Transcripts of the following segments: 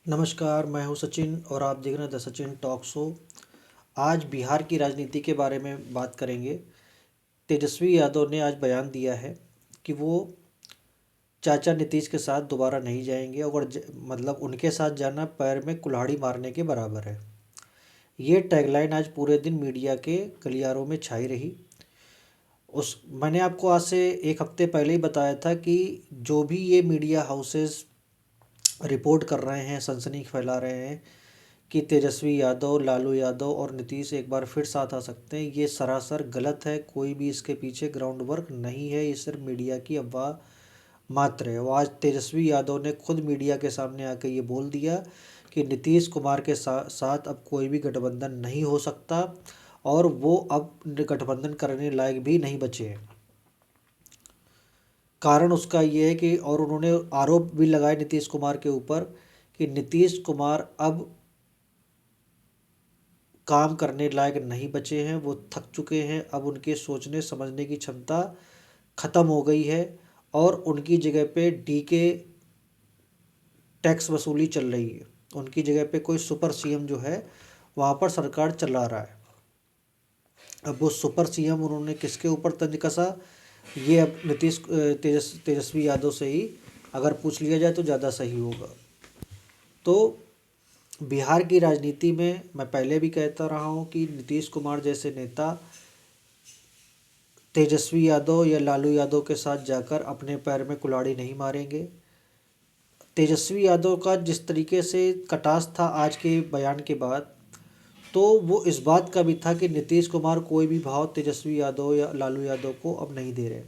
नमस्कार, मैं हूं सचिन और आप देख रहे हैं द सचिन टॉक शो। आज बिहार की राजनीति के बारे में बात करेंगे। तेजस्वी यादव ने आज बयान दिया है कि वो चाचा नीतीश के साथ दोबारा नहीं जाएंगे और मतलब उनके साथ जाना पैर में कुल्हाड़ी मारने के बराबर है। ये टैगलाइन आज पूरे दिन मीडिया के गलियारों में छाई रही। उस मैंने आपको आज से एक हफ्ते पहले ही बताया था कि जो भी ये मीडिया हाउसेस रिपोर्ट कर रहे हैं, सनसनी फैला रहे हैं कि तेजस्वी यादव, लालू यादव और नीतीश एक बार फिर साथ आ सकते हैं, ये सरासर गलत है। कोई भी इसके पीछे ग्राउंड वर्क नहीं है, ये सिर्फ मीडिया की अफवाह मात्र है। वो आज तेजस्वी यादव ने खुद मीडिया के सामने आकर ये बोल दिया कि नीतीश कुमार के साथ अब कोई भी गठबंधन नहीं हो सकता और वो अब गठबंधन करने लायक भी नहीं बचे हैं। कारण उसका ये है कि और उन्होंने आरोप भी लगाए नीतीश कुमार के ऊपर कि नीतीश कुमार अब काम करने लायक नहीं बचे हैं, वो थक चुके हैं। अब उनके सोचने समझने की क्षमता ख़त्म हो गई है और उनकी जगह पे डीके टैक्स वसूली चल रही है। उनकी जगह पे कोई सुपर सीएम जो है वहाँ पर सरकार चला रहा है। अब वो सुपर सीएम उन्होंने किसके ऊपर तंज कसा, ये अब तेजस्वी यादव से ही अगर पूछ लिया जाए तो ज़्यादा सही होगा। तो बिहार की राजनीति में मैं पहले भी कहता रहा हूँ कि नीतीश कुमार जैसे नेता तेजस्वी यादव या लालू यादव के साथ जाकर अपने पैर में कुल्हाड़ी नहीं मारेंगे। तेजस्वी यादव का जिस तरीके से कटास था आज के बयान के बाद, तो वो इस बात का भी था कि नीतीश कुमार कोई भी भाव तेजस्वी यादव या लालू यादव को अब नहीं दे रहे।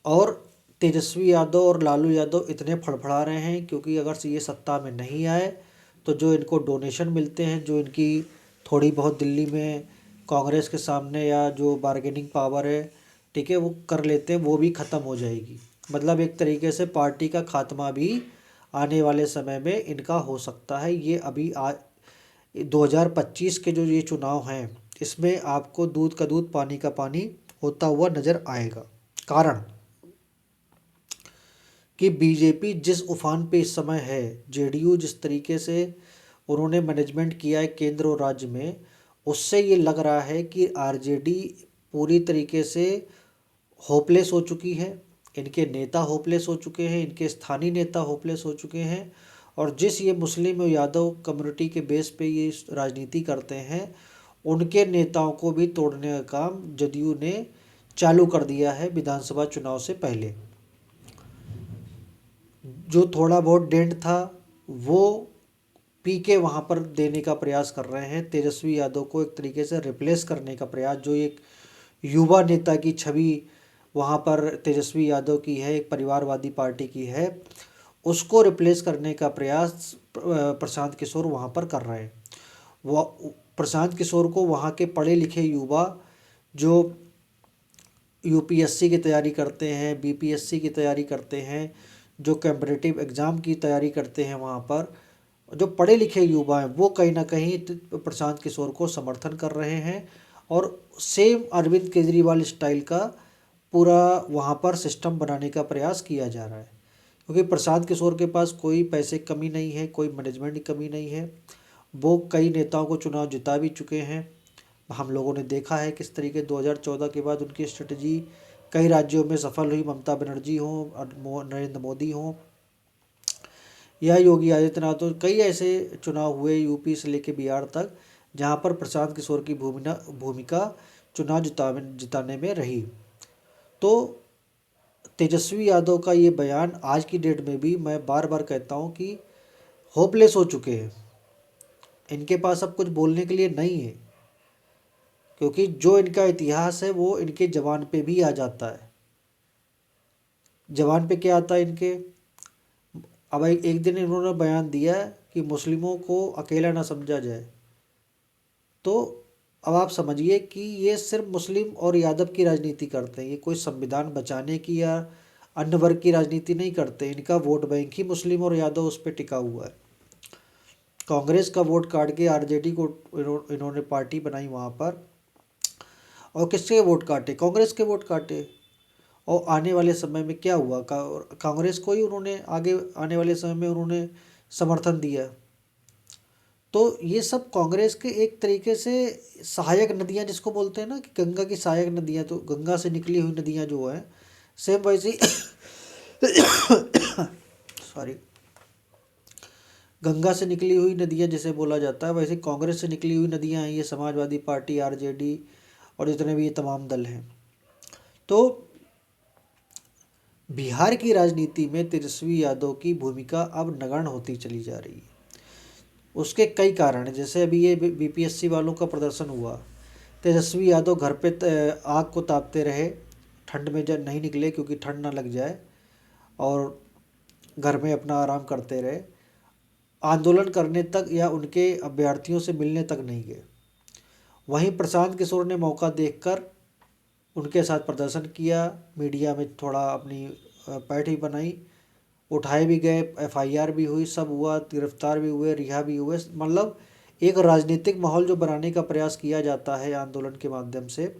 और तेजस्वी यादव और लालू यादव इतने फड़फड़ा रहे हैं क्योंकि अगर ये सत्ता में नहीं आए तो जो इनको डोनेशन मिलते हैं, जो इनकी थोड़ी बहुत दिल्ली में कांग्रेस के सामने या जो बार्गेनिंग पावर है, ठीक है, वो कर लेते हैं, वो भी ख़त्म हो जाएगी। मतलब एक तरीके से पार्टी का खात्मा भी आने वाले समय में इनका हो सकता है। ये अभी 2025 के जो ये चुनाव हैं, इसमें आपको दूध का दूध पानी का पानी होता हुआ नज़र आएगा। कारण कि बीजेपी जिस उफान पे इस समय है, जेडीयू जिस तरीके से उन्होंने मैनेजमेंट किया है केंद्र और राज्य में, उससे ये लग रहा है कि आरजेडी पूरी तरीके से होपलेस हो चुकी है। इनके नेता होपलेस हो चुके हैं, इनके स्थानीय नेता होपलेस हो चुके हैं। और जिस ये मुस्लिम और यादव कम्युनिटी के बेस पे ये राजनीति करते हैं, उनके नेताओं को भी तोड़ने का काम जदयू ने चालू कर दिया है विधानसभा चुनाव से पहले। जो थोड़ा बहुत डेंट था वो पी के वहाँ पर देने का प्रयास कर रहे हैं। तेजस्वी यादव को एक तरीके से रिप्लेस करने का प्रयास, जो एक युवा नेता की छवि वहाँ पर तेजस्वी यादव की है, एक परिवारवादी पार्टी की है, उसको रिप्लेस करने का प्रयास प्रशांत किशोर वहाँ पर कर रहे हैं। वो प्रशांत किशोर को वहाँ के पढ़े लिखे युवा जो यूपीएससी की तैयारी करते हैं, बीपीएससी की तैयारी करते हैं, जो कम्पिटिटिव एग्ज़ाम की तैयारी करते हैं, वहाँ पर जो पढ़े लिखे युवा हैं वो कहीं ना कहीं प्रशांत किशोर को समर्थन कर रहे हैं। और सेम अरविंद केजरीवाल स्टाइल का पूरा वहाँ पर सिस्टम बनाने का प्रयास किया जा रहा है, क्योंकि प्रशांत किशोर के पास कोई पैसे की कमी नहीं है, कोई मैनेजमेंट की कमी नहीं है। वो कई नेताओं को चुनाव जिता भी चुके हैं। हम लोगों ने देखा है किस तरीके 2014 के बाद उनकी स्ट्रेटजी कई राज्यों में सफल हुई। ममता बनर्जी हों, नरेंद्र मोदी हों या योगी आदित्यनाथ हो, कई ऐसे चुनाव हुए यूपी से लेकर बिहार तक जहां पर प्रशांत किशोर की भूमिका चुनाव जिताने में रही। तो तेजस्वी यादव का ये बयान आज की डेट में भी मैं बार बार कहता हूँ कि होपलेस हो चुके हैं। इनके पास अब कुछ बोलने के लिए नहीं है, क्योंकि जो इनका इतिहास है वो इनके जवान पे भी आ जाता है। जवान पे क्या आता है इनके, अब एक दिन इन्होंने बयान दिया कि मुस्लिमों को अकेला ना समझा जाए। तो अब आप समझिए कि ये सिर्फ मुस्लिम और यादव की राजनीति करते हैं, ये कोई संविधान बचाने की या अन्य वर्ग की राजनीति नहीं करते। इनका वोट बैंक ही मुस्लिम और यादव उस पर टिका हुआ है। कांग्रेस का वोट काट के आरजेडी को इन्होंने पार्टी बनाई वहाँ पर, और किसके वोट काटे, कांग्रेस के वोट काटे। और आने वाले समय में क्या हुआ, कांग्रेस को ही उन्होंने आगे आने वाले समय में उन्होंने समर्थन दिया। तो ये सब कांग्रेस के एक तरीके से सहायक नदियाँ जिसको बोलते हैं ना, कि गंगा की सहायक नदियाँ, तो गंगा से निकली हुई नदियाँ जो हैं, सेम वैसे ही सॉरी, गंगा से निकली हुई नदियाँ जैसे बोला जाता है, वैसे कांग्रेस से निकली हुई नदियाँ हैं ये समाजवादी पार्टी, आरजेडी और जितने भी ये तमाम दल हैं। तो बिहार की राजनीति में तेजस्वी यादव की भूमिका अब नगण्य होती चली जा रही है। उसके कई कारण हैं, जैसे अभी ये बीपीएससी वालों का प्रदर्शन हुआ, तेजस्वी यादव घर पे आग को तापते रहे, ठंड में जब नहीं निकले क्योंकि ठंड ना लग जाए, और घर में अपना आराम करते रहे, आंदोलन करने तक या उनके अभ्यर्थियों से मिलने तक नहीं गए। वहीं प्रशांत किशोर ने मौका देखकर उनके साथ प्रदर्शन किया, मीडिया में थोड़ा अपनी पैठ भी बनाई, उठाए भी गए, एफआईआर भी हुई, सब हुआ, गिरफ्तार भी हुए, रिहा भी हुए। मतलब एक राजनीतिक माहौल जो बनाने का प्रयास किया जाता है आंदोलन के माध्यम से,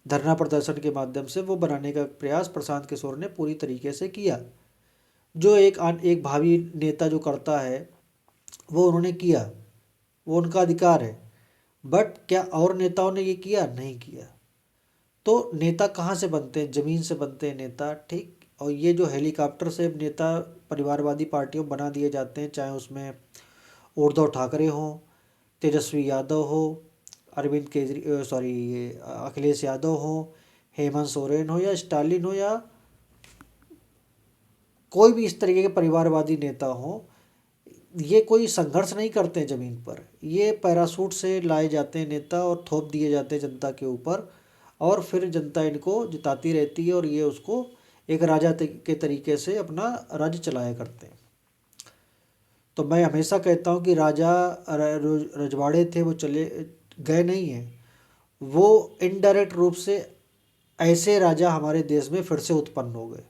धरना प्रदर्शन के माध्यम से, वो बनाने का प्रयास प्रशांत किशोर ने पूरी तरीके से किया। जो एक भावी नेता जो करता है वो उन्होंने किया, वो उनका अधिकार है। बट क्या और नेताओं ने ये किया? नहीं किया। तो नेता कहाँ से बनते हैं? ज़मीन से बनते हैं नेता, ठीक। और ये जो हेलीकॉप्टर से नेता परिवारवादी पार्टियों बना दिए जाते हैं, चाहे उसमें उद्धव ठाकरे हों, तेजस्वी यादव हो, अरविंद केजरी सॉरी ये अखिलेश यादव हो, हेमंत सोरेन हो, या स्टालिन हो, या कोई भी इस तरीके के परिवारवादी नेता हो, ये कोई संघर्ष नहीं करते हैं ज़मीन पर। ये पैराशूट से लाए जाते हैं नेता और थोप दिए जाते हैं जनता के ऊपर, और फिर जनता इनको जिताती रहती है और ये उसको एक राजा के तरीके से अपना राज्य चलाया करते हैं। तो मैं हमेशा कहता हूँ कि राजा रजवाड़े थे वो चले गए नहीं हैं, वो इनडायरेक्ट रूप से ऐसे राजा हमारे देश में फिर से उत्पन्न हो गए।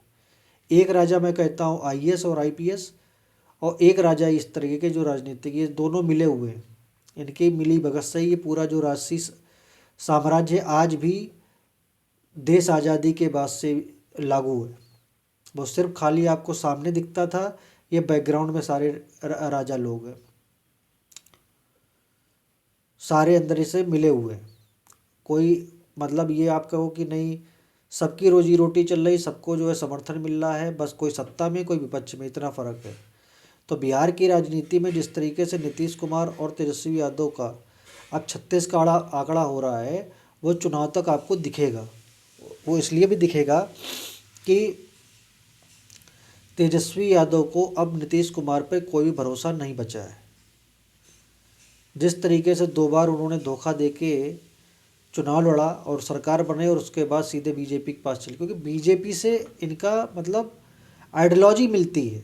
एक राजा मैं कहता हूँ आईएएस और आईपीएस, और एक राजा इस तरीके के जो राजनीतिक, ये दोनों मिले हुए हैं। इनकी मिली भगत से ये पूरा जो राजसी साम्राज्य आज भी देश आज़ादी के बाद से लागू है। वो सिर्फ खाली आपको सामने दिखता था, ये बैकग्राउंड में सारे राजा लोग हैं, सारे अंदर से मिले हुए हैं। कोई मतलब ये आप कहो कि नहीं सबकी रोजी रोटी चल रही, सबको जो है समर्थन मिल रहा है, बस कोई सत्ता में कोई विपक्ष में, इतना फ़र्क है। तो बिहार की राजनीति में जिस तरीके से नीतीश कुमार और तेजस्वी यादव का अब 36 का आंकड़ा हो रहा है, वो चुनाव तक आपको दिखेगा। वो इसलिए भी दिखेगा कि तेजस्वी यादव को अब नीतीश कुमार पर कोई भी भरोसा नहीं बचा है। जिस तरीके से 2 बार उन्होंने धोखा देके चुनाव लड़ा और सरकार बने और उसके बाद सीधे बीजेपी के पास चले, क्योंकि बीजेपी से इनका मतलब आइडियोलॉजी मिलती है।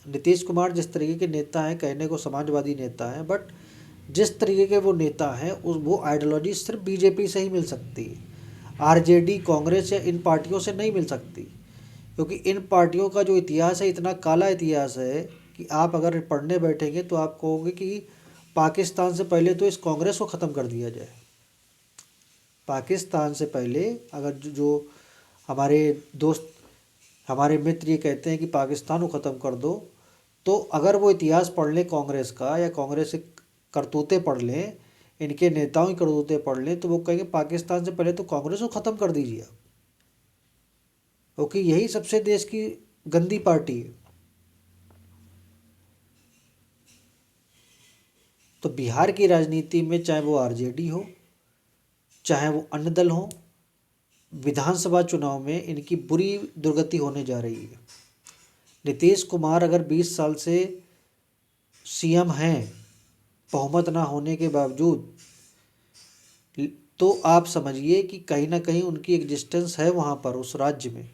नीतीश कुमार जिस तरीके के नेता हैं, कहने को समाजवादी नेता हैं, बट जिस तरीके के वो नेता हैं वो आइडियोलॉजी सिर्फ बीजेपी से ही मिल सकती है, आरजेडी, कांग्रेस या इन पार्टियों से नहीं मिल सकती। क्योंकि इन पार्टियों का जो इतिहास है, इतना काला इतिहास है कि आप अगर पढ़ने बैठेंगे तो आप कहोगे कि पाकिस्तान से पहले तो इस कांग्रेस को ख़त्म कर दिया जाए। पाकिस्तान से पहले अगर जो हमारे दोस्त, हमारे मित्र ये कहते हैं कि पाकिस्तान को ख़त्म कर दो, तो अगर वो इतिहास पढ़ लें कांग्रेस का, या कांग्रेस से करतूतें पढ़ लें, इनके नेताओं की करतूतें पढ़ लें, तो वो कहेंगे पाकिस्तान से पहले तो कांग्रेस को ख़त्म कर दीजिए, क्योंकि यही सबसे देश की गंदी पार्टी है। तो बिहार की राजनीति में चाहे वो आरजेडी हो, चाहे वो अन्य दल हो, विधानसभा चुनाव में इनकी बुरी दुर्गति होने जा रही है। नीतीश कुमार अगर 20 साल से सीएम हैं, बहुमत ना होने के बावजूद, तो आप समझिए कि कहीं ना कहीं उनकी एग्जिस्टेंस है वहाँ पर, उस राज्य में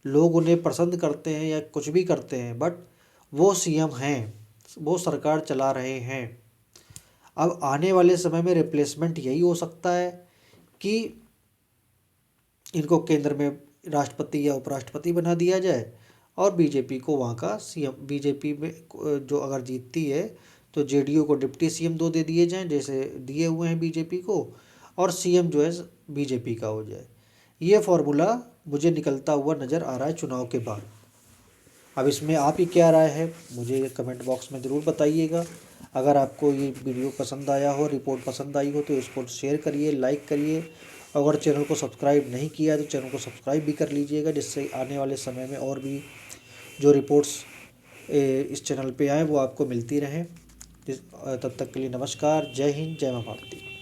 लोग उन्हें पसंद करते हैं या कुछ भी करते हैं, बट वो सीएम हैं, वो सरकार चला रहे हैं। अब आने वाले समय में रिप्लेसमेंट यही हो सकता है कि इनको केंद्र में राष्ट्रपति या उपराष्ट्रपति बना दिया जाए, और बीजेपी को वहाँ का सीएम, बीजेपी में जो अगर जीतती है तो जेडीयू को डिप्टी सीएम 2 दे दिए जाएं, जैसे दिए हुए हैं बीजेपी को, और सीएम जो है बीजेपी का हो जाए। ये फॉर्मूला मुझे निकलता हुआ नज़र आ रहा है चुनाव के बाद। अब इसमें आप ही क्या राय है मुझे कमेंट बॉक्स में ज़रूर बताइएगा। अगर आपको ये वीडियो पसंद आया हो, रिपोर्ट पसंद आई हो, तो इसको शेयर करिए, लाइक करिए। अगर चैनल को सब्सक्राइब नहीं किया तो चैनल को सब्सक्राइब भी कर लीजिएगा, जिससे आने वाले समय में और भी जो रिपोर्ट्स इस चैनल पे आए वो आपको मिलती रहें। तब तक के लिए नमस्कार। जय हिंद, जय मां भारती।